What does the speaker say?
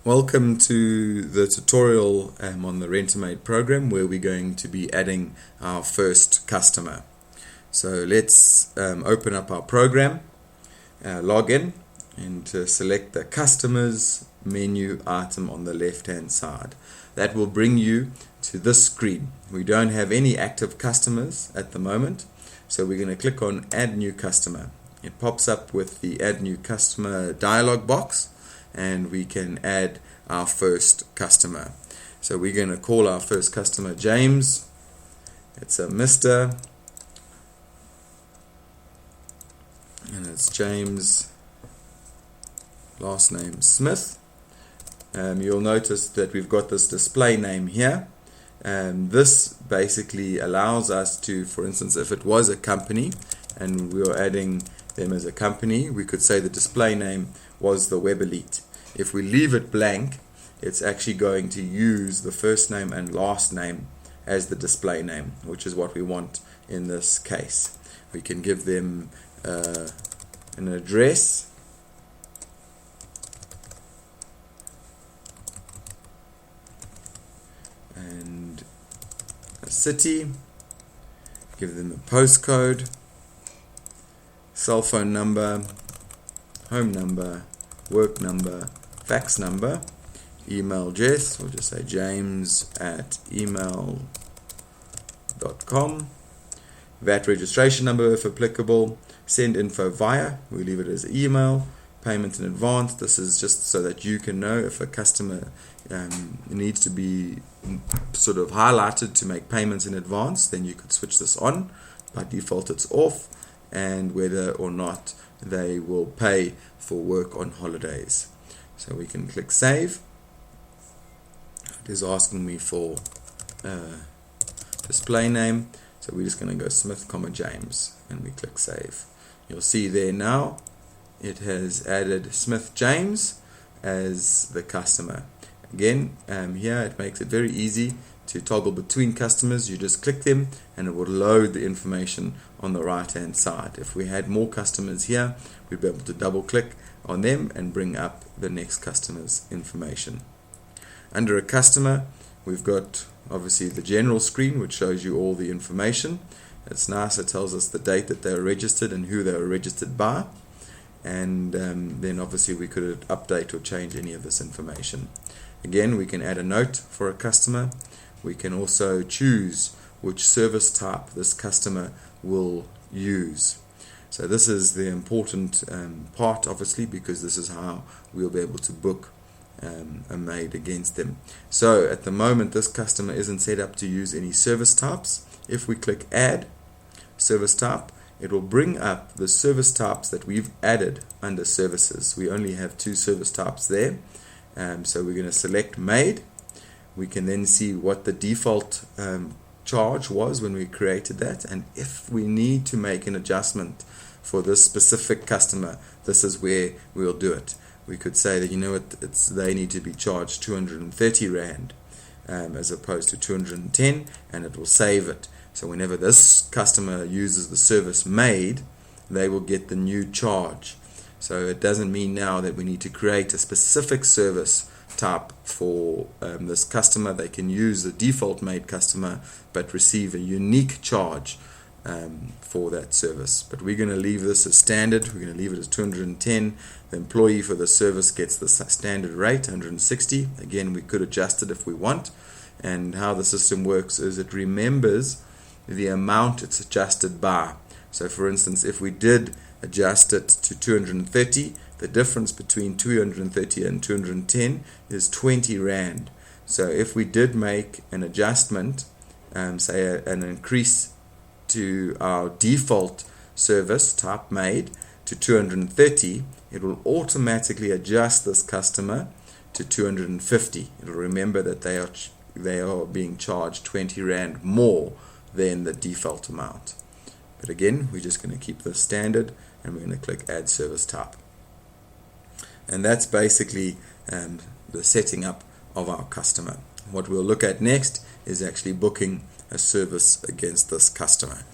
Welcome to the tutorial on the Rent-A-Maid program where we're going to be adding our first customer. So let's open up our program, log in, and select the customers menu item on the left hand side. That will bring you to this screen. We don't have any active customers at the moment, so we're going to click on add new customer. It pops up with the add new customer dialog box, and we can add our first customer. So we're going to call our first customer James. It's a Mr. and it's James, last name Smith. You'll notice that we've got this display name here. This basically allows us to, for instance, if it was a company and we were adding them as a company, we could say the display name was the Web Elite. If we leave it blank, it's actually going to use the first name and last name as the display name, which is what we want in this case. We can give them an address, and a city, give them a postcode, cell phone number, home number, work number, fax number, email address, we'll just say james@email.com, VAT registration number if applicable, send info via, we leave it as email, payment in advance. This is just so that you can know if a customer needs to be sort of highlighted to make payments in advance, then you could switch this on. By default it's off, and whether or not they will pay for work on holidays. So we can click save. It is asking me for display name, so we're just going to go Smith, James, and we click save. You'll see there now it has added Smith James as the customer. Again, here it makes it very easy to toggle between customers. You just click them and it will load the information on the right hand side. If we had more customers here, we'd be able to double click on them and bring up the next customer's information. Under a customer, we've got obviously the general screen, which shows you all the information. It's nice, it tells us the date that they were registered and who they were registered by, and then obviously we could update or change any of this information. Again, we can add a note for a customer. We can also choose which service type this customer will use. So this is the important part, obviously, because this is how we'll be able to book a maid against them. So at the moment this customer isn't set up to use any service types. If we click add service type, it will bring up the service types that we've added under services. We only have 2 service types there. So we're going to select maid. We can then see what the default charge was when we created that, and if we need to make an adjustment for this specific customer, this is where we'll do it. We could say that, you know what, they need to be charged 230 Rand as opposed to 210, and it will save it. So whenever this customer uses the service maid, they will get the new charge. So it doesn't mean now that we need to create a specific service type for this customer. They can use the default maid customer but receive a unique charge for that service. But we're going to leave this as standard. We're going to leave it as 210. The employee for the service gets the standard rate, 160. Again, we could adjust it if we want. And how the system works is it remembers the amount it's adjusted by. So for instance, if we did adjust it to 230, the difference between 230 and 210 is 20 Rand. So if we did make an adjustment, say an increase to our default service type maid to 230, it will automatically adjust this customer to 250. It will remember that they are being charged 20 Rand more than the default amount. But again, we're just going to keep this standard, and we're going to click add service type. And that's basically the setting up of our customer. What we'll look at next is actually booking a service against this customer.